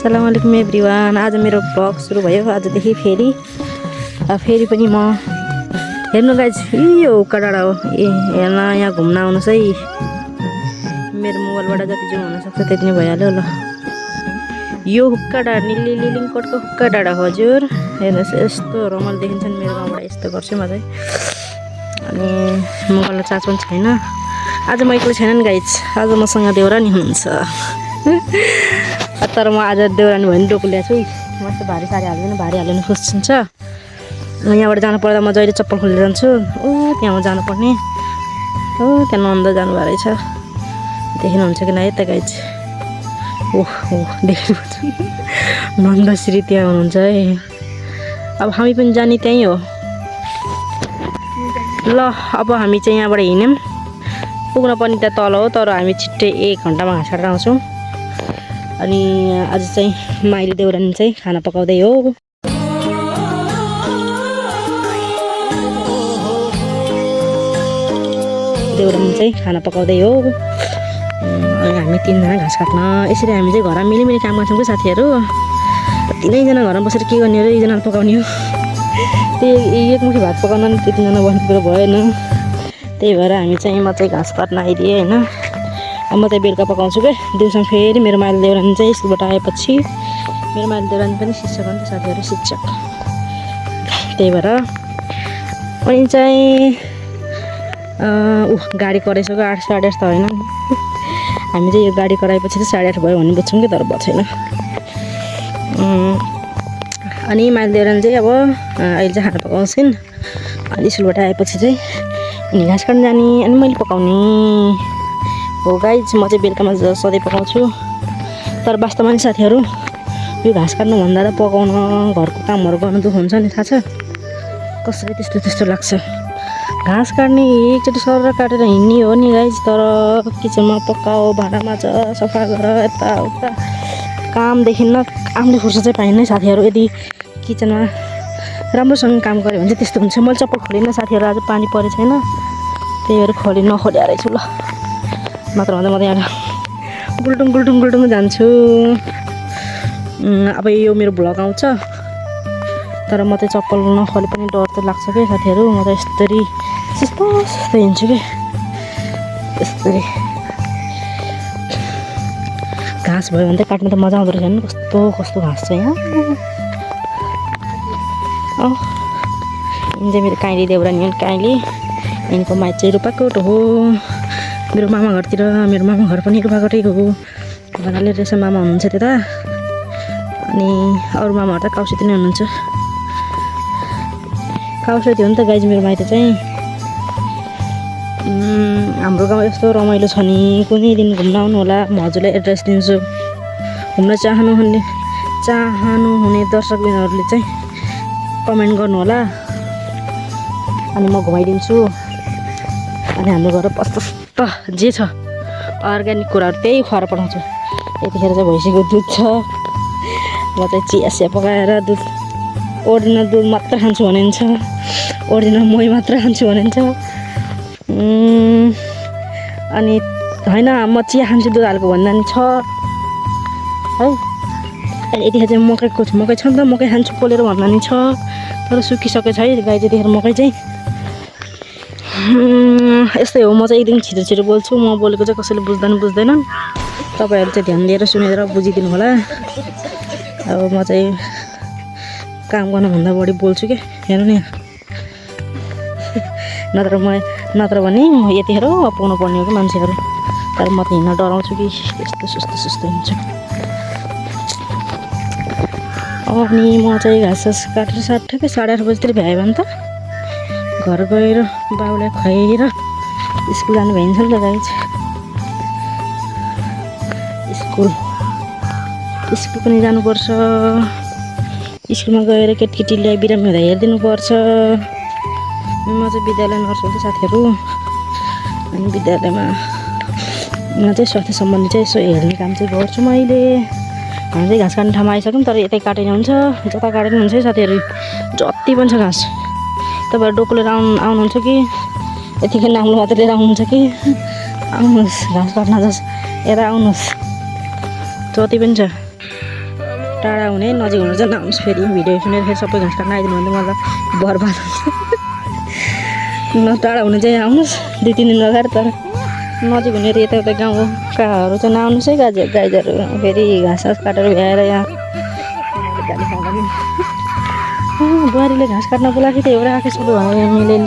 अस्सलामुअलैकुम एभ्रिवान। आज मेरो ब्लग सुरु भयो आजदेखि फेरि पनि म हेर्नु गाइज यो उक्का डाँडा हो। हेर्न यहाँ घुम्न आउनुहोस् है। मेरो मोबाइलबाट जति जुम हुनसक्छ त्यति नै भइहाल्यो ल। यो हुक्का डाँडा लिलिलिङकोटको हुक्का डाँडा हो हजुर। हेर्नुहोस् यस्तो रमाइलो देखिन्छ नि। मेरो गाउँबाट यस्तो गर्छु म चाहिँ। अनि मोबाइलमा चार्ज पनि छैन। आज म एक्लै छैन नि गाइज, आज मसँग देउरानी हुनुहुन्छ। तर म आज देउरानी भयो नि डोको ल्याएको छु। मस्त भारी सारी हाल्दैन, भारी हाल्दैन खुस्सिन्छ। यहाँबाट जानु पर्दा म जहिले चप्पल खोलेर जान्छु। त्यहाँ जानुपर्ने त्यहाँ नन्द जानुभएको रहेछ। देख्नुहुन्छ कि नयाँ त गाइज। ओहो देख्नुहुन्छ नन्दश्री त्यहाँ हुनुहुन्छ है। अब हामी पनि जाने त्यहीँ हो ल। अब हामी चाहिँ यहाँबाट हिँड्यौँ, पुग्न पनि त्यहाँ तल हो। तर हामी छिट्टै 1 घन्टामा घाँस काटेर आउँछौँ। अनि आज चाहिँ माइली देउरानी चाहिँ खाना पकाउँदै हो। देउरानी चाहिँ खाना पकाउँदै हो। अनि हामी 3 जना घाँस काट्न यसरी हामी चाहिँ घरमा मिलिमिली काम गर्छौँ कि साथीहरू। 3जना घरमा बसेर के गर्ने हो र, एकजनाले पकाउने हो। त्यही एकमुठी भात पकाउन नि 3जना बस्ने कुरो भएन। त्यही भएर हामी चाहिँ म चाहिँ घाँस काट्न आइदिएँ होइन। म चाहिँ बेलुका पकाउँछु क्या। दिउँसो फेरि मेरो माइली देउरानी चाहिँ स्कुलबाट आएपछि मेरो माइली देउरानी पनि शिक्षक हो नि त साथीहरू, शिक्षक। त्यही भएर अनि चाहिँ गाडी कराइसक्यो। 8 साढे 8 त होइन नि। हामी चाहिँ यो गाडी कराएपछि चाहिँ 8:30 भयो भन्ने बुझ्छौँ कि, तर भएको छैन। अनि माइली देउरानी चाहिँ अब अहिले चाहिँ खाना पकाउँछिन्। अनि स्कुलबाट आएपछि चाहिँ अनि घाँस काट्न जाने, अनि मैले पकाउने हो गाइज। म चाहिँ बेलुकामा सधैँ पकाउँछु। तर वास्तवमा नि साथीहरू यो घाँस काट्नुभन्दा त पकाउन घरको कामहरू गर्नु दुःख हुन्छ नि, थाहा छ कसरी त्यस्तो लाग्छ। घाँस काट्ने एकचोटि सर काटेर हिँड्ने हो नि गाइज। तर किचनमा पकाओ, भाँडा माझ, सफा गर, यताउता कामदेखि न आफूले फुर्सद चाहिँ पाइन्न साथीहरू। यदि किचनमा राम्रोसँग काम गऱ्यो भने चाहिँ त्यस्तो हुन्छ। मैले चप्पल खोलिनँ साथीहरू, आज पानी परेको छैन। त्यही भएर नखोल्या रहेछु ल। मात्र भन्दा म त यहाँ गुल्टुङ जान्छु। अब यो मेरो भ्लग आउँछ। तर म चाहिँ चप्पल नखोले पनि डर त लाग्छ क्या साथीहरू। म त यस्तरी सुस्तै हिँड्छु कि यस्तरी। घाँस भयो भने त काट्नु त मजा आउँदो रहेछ नि। कस्तो घाँस छ यहाँ। यिनी चाहिँ मेरो काइली देउरानी हो नि, काइली। यिनको माइत चाहिँ रूपाकोट हो। मेरो मामा घरतिर, मेरो मामा घर पनि रूपाकोटै हो भन्नाले रहेछ। मामा हुनुहुन्छ त्यता। अनि अरू मामाहरू त काउसेती नै हुनुहुन्छ। काउसेती हो नि त गाइज मेरो माइत चाहिँ। हाम्रो गाउँ यस्तो रमाइलो छ नि। कुनै दिन घुम्न आउनु होला। म हजुरलाई एड्रेस दिन्छु। घुम्न चाहनुहुने दर्शकबिनहरूले चाहिँ कमेन्ट गर्नु होला। अनि म घुमाइदिन्छु। अनि हाम्रो घर प्रशस्त जे छ अर्ग्यानिक कुराहरू त्यही खुवाएर पठाउँछु। यतिखेर चाहिँ भैँसीको दुध छ। म चाहिँ चिया पकाएर दुध, ओरिजिनल दुध मात्र खान्छु भनिन्छ। ओरिजिनल मही मात्र खान्छु भनिन्छ। अनि होइन म चिया खान्छु दुध हालेको भन्दा नि छ है। यतिखेर चाहिँ मकै छ नि त, मकै खान्छु पोलेर भन्दा नि छ। तर सुकिसकेको छ है गाई। त्यतिखेर मकै चाहिँ यस्तै हो। म चाहिँ एकदम छिटो बोल्छु। म बोलेको चाहिँ कसैले बुझ्दैन। तपाईँहरू चाहिँ ध्यान दिएर सुनेर बुझिदिनु होला। अब म चाहिँ काम गर्नुभन्दा बढी बोल्छु क्या। हेर्नु नि नत्र भने म यतिखेर पुग्नु पर्ने हो कि मान्छेहरू। तर म त हिँड्न डराउँछु कि यस्तो सुस्तो हुन्छ। अनि म चाहिँ घाँस काटेर ठ्याक्कै 8:30 बजीतिर भ्यायो भने त घर गएर बाउलाई खुवाएर स्कुल जानु भइन्छ नि त गाइज। स्कुल पनि जानुपर्छ। स्कुलमा गएर केटीकेटीलाई बिरामी हुँदा हेरिदिनुपर्छ। म चाहिँ विद्यालय नर्स हो साथीहरू। अनि विद्यालयमा चाहिँ स्वास्थ्य सम्बन्धी चाहिँ यसो हेर्ने काम चाहिँ गर्छु मैले। हामी चाहिँ घाँस काट्ने ठाउँमा आइसक्यौँ। तर यतै काटेन हुन्छ, जता काटेन हुन्छ है साथीहरू। जति पनि छ घाँस। तपाईँहरू डोको लिएर आउनुहुन्छ कि यतिखेर नाम्लो मात्र लिएर आउनुहुन्छ कि आउनुहोस् घाँस काट्न। यता आउनुहोस्, जति पनि छ। टाढा हुने नजिक हुनु चाहिँ नआउनुहोस् फेरि भिडियो सुनेर फेरि सबै घाँस काट्न आइदिनु भने मलाई बर्बाद हुन्छ न टाढा हुनु चाहिँ आउनुहोस् 2-3 दिन लगाएर तर नजिक हुने यताउता गाउँकाहरू चाहिँ नआउनुहोस् है गाईहरू फेरि घाँस काटेर भ्याएर यहाँ गाली खाँदा नि बुहारीले घाँस काट्न बोलाएको थियो एउटा आफै सबै भने मैले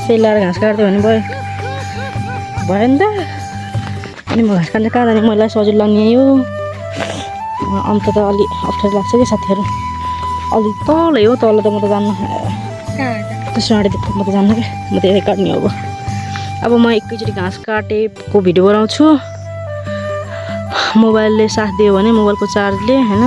सेलाएर घाँस काट्यो भने भयो नि त अनि म घाँस काट्न कहाँ जाने मलाई सजिलो लाग्ने यो अन्त त अलि अप्ठ्यारो लाग्छ कि साथीहरू अलि तलै हो तल त म त जान्न त्यसो म त जान्न क्या म त यतै काट्ने हो अब म एकैचोटि घाँस काटेको भिडियो बनाउँछु मोबाइलले साथ दियो भने मोबाइलको चार्जले होइन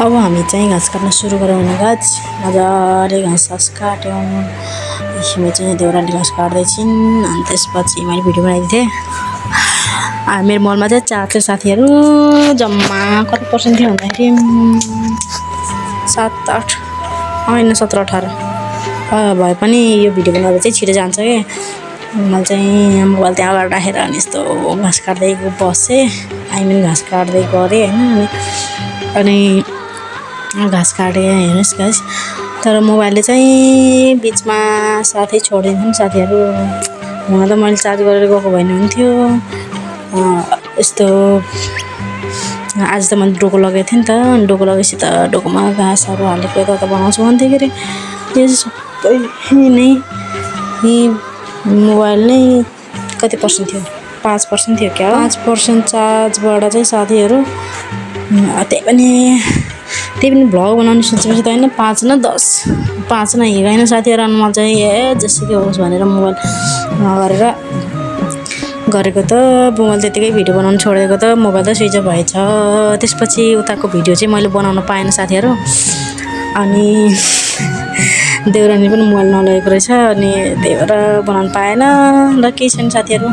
अब हामी चाहिँ घाँस काट्न सुरु गरौँ भने गाछ मजाले घाँस काट्यौँ यसमा चाहिँ देउराले घाँस काट्दैछिन् अनि त्यसपछि मैले भिडियो बनाइदिएको थिएँ मेरो मलमा चाहिँ 4 थियो साथीहरू जम्मा कति पर्सेन्ट थियो भन्दाखेरि 7-8 होइन 17-18 भए पनि यो भिडियो बनाउँदा चाहिँ छिटो जान्छ कि मैले चाहिँ मोबाइल त्यहाँ अगाडि राखेर अनि यस्तो घाँस काट्दै बसेँ घाँस काट्दै गरेँ होइन अनि घाँस काटेँ हेर्नुहोस् गाइस तर मोबाइलले चाहिँ बिचमा साथै छोडिदिन्थ्यो नि साथीहरू हुन त मैले चार्ज गरेर गएको भए हुन्थ्यो यस्तो आज त मैले डोको लगाएको थिएँ नि त अनि डोको लगाएपछि त डोकोमा घाँसहरू हालेको यता बनाउँछु भन्थेँ के अरे यो चाहिँ सबै नै मोबाइल नै कति पर्सेन्ट थियो 5% थियो क्या 5% चार्जबाट चाहिँ साथीहरू त्यही पनि भ्लग बनाउने सोचेपछि त होइन 5 न 10 5 न हिँडेन साथीहरू अनि म चाहिँ जसुकै होस् भनेर मोबाइल गरेको त मोबाइल त्यतिकै भिडियो बनाउनु छोडेको त मोबाइल त स्विच अफ भएछ त्यसपछि उताको भिडियो चाहिँ मैले बनाउन पाएन साथीहरू अनि देउरानी पनि मोबाइल नलगेको रहेछ अनि त्यही भएर बनाउनु पाएन र केही छैन साथीहरू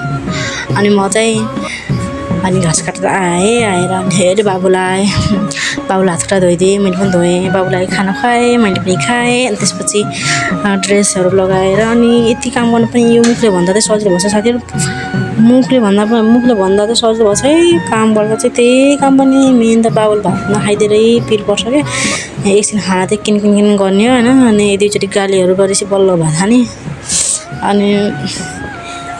अनि म चाहिँ अनि घाँस काटेर आएर अनि बाबुलाई हात खुट्टा धोइदिएँ मैले पनि धोएँ बाबुलाई खाना खुवाएँ मैले पनि खाएँ अनि त्यसपछि ड्रेसहरू लगाएर अनि यति काम गर्नु पनि यो मुखले भन्दा चाहिँ सजिलो भन्छ साथीहरू मुखले भन्दा चाहिँ सजिलो भन्छ है काम गर्दा चाहिँ त्यही काम पनि मेन त बाबुले भात नखाइदिएरै पिर पर्छ क्या एकछिन खाना चाहिँ किन गर्ने हो होइन अनि 2-चोटि गालीहरू गरेपछि बल्ल भात खाने अनि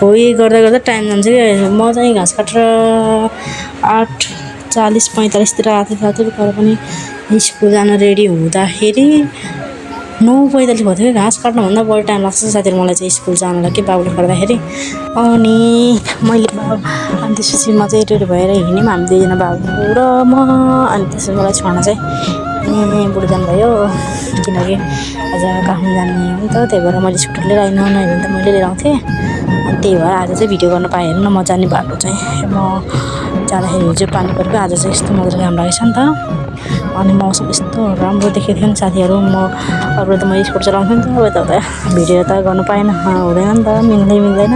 हो यही गर्दा टाइम जान्छ कि म चाहिँ घाँस काटेर 8:40-45 तिर आएको थिएँ तर पनि स्कुल जान रेडी हुँदाखेरि 9:45 भएको थियो कि घाँस काट्नुभन्दा बढी टाइम लाग्छ साथीहरू मलाई चाहिँ स्कुल जानलाई कि बाबुले गर्दाखेरि अनि मैले अनि त्यसपछि म चाहिँ रेडी भएर हिँड्यौँ हामी 2जना बाबु र म अनि त्यसपछि मलाई छोड्न चाहिँ बुढो जानुभयो किनकि आज काठमाडौँ जाने हो नि त त्यही भएर मैले स्कुटर लिएर आइनँ भने त मैले लिएर आउँथेँ अनि त्यही भएर आज चाहिँ भिडियो गर्न पाएँ हेर्नु न म जाने बाटो चाहिँ म जाँदाखेरि हिजो पानी परेको आज चाहिँ यस्तो मजाले घाम लागेको छ नि त अनि मौसम यस्तो राम्रो देखेको थियो नि साथीहरू म अरू त म स्कुटर चलाउँथेँ नि त अब यता भिडियो त गर्नु पाएन हुँदैन नि त मिल्दैन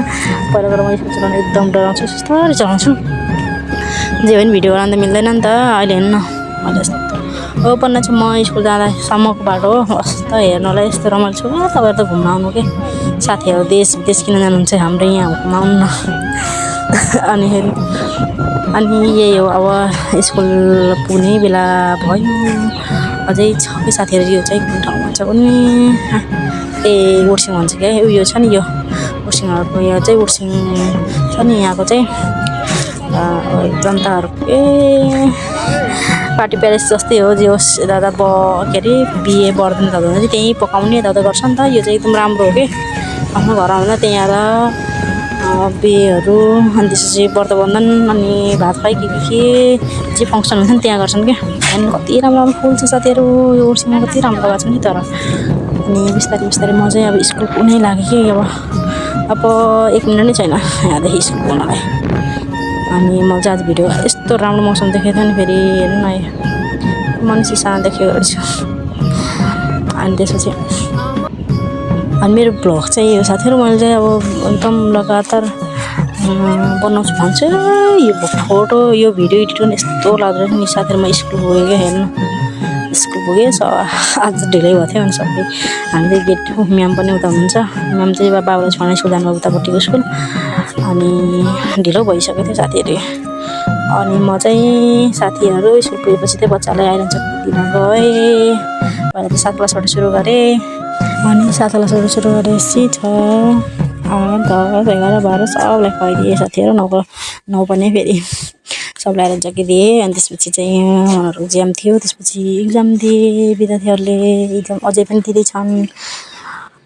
पहिलाबाट म स्कुटर चलाउनु एकदम डराउँछु यस्तोरी चलाउँछु जे पनि भिडियो बनाउँदा मिल्दैन नि त अहिले हेर्नु न मैले यस्तो ओपन चाहिँ म स्कुल जाँदासम्मको बाटो हो कस्तो हेर्नलाई यस्तो रमाइलो छु तपाईँहरू त घुम्न आउनु के साथीहरू देश विदेश किन जानुहुन्छ हाम्रो यहाँ घुमाउनु न अनि यही हो अब स्कुल पुग्ने बेला भयो अझै छ कि साथीहरू यो चाहिँ कुन ठाउँ भन्छ भने उर्सिङ भन्छ क्या उयो छ नि यो उर्सिङहरूको यो चाहिँ उर्सिङ छ नि यहाँको चाहिँ जनताहरूको पार्टी प्यालेस जस्तै हो जे होस् यता के अरे बिहे बर्दिन त हुन्छ त्यहीँ पकाउने यता गर्छ नि त यो चाहिँ एकदम राम्रो हो कि आफ्नो घर आउँदा त्यहाँ आएर बिहेहरू अनि त्यसपछि व्रतबन्धन अनि भात खुवाइ के जे फङ्सन हुन्छ नि त्यहाँ गर्छन् क्या अनि कति राम्रो फुल छ साथीहरू यो उर्सिङमा कति राम्रो लगाएको छ नि तर अनि बिस्तारै म चाहिँ अब स्कुल पुग्नै लाग्यो कि अब 1 मिनट नै छैन यहाँदेखि स्कुल पुग्नलाई अनि मैले चाहिँ आज भिडियो यस्तो राम्रो मौसम देखेको थियो नि फेरि हेर्नु न मान्छे सानो देखेको छु अनि त्यसपछि अनि मेरो भ्लग चाहिँ यो साथीहरू मैले चाहिँ अब एकदम लगातार बनाउँछु भन्छु यो फोटो यो भिडियो एडिट गर्नु यस्तो लाग्दो रहेछ नि साथीहरू म स्कुल गएँ क्या हेर्नु स्कुल पुगेँ आज ढिलै भएको थियो अनि सबै हामीले गेट म्याम पनि उता हुनुहुन्छ म्याम चाहिँ बाबालाई छोड्न स्कुल जानुभयो उतापट्टिको स्कुल अनि ढिलो भइसकेको थियो साथीहरू अनि म चाहिँ साथीहरू स्कुल पुगेपछि चाहिँ बच्चालाई आइरन चक्की दिन गएँ पहिला चाहिँ 7 क्लासबाट सुरु गरेँ अनि 7 क्लासबाट सुरु गरेपछि 6, 8, 10, 11, 12 सबलाई खुवाइदिएँ साथीहरू 9 पनि फेरि सबलाई आइरन चक्की दिएँ अनि त्यसपछि चाहिँ उनीहरूको एक्जाम थियो त्यसपछि एक्जाम दिए विद्यार्थीहरूले एक्जाम अझै पनि दिँदैछन्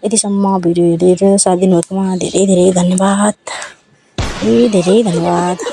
यतिसम्म भिडियो हेरेर साथ दिनुभएकोमा धेरै धेरै धन्यवाद धेरै धन्यवाद।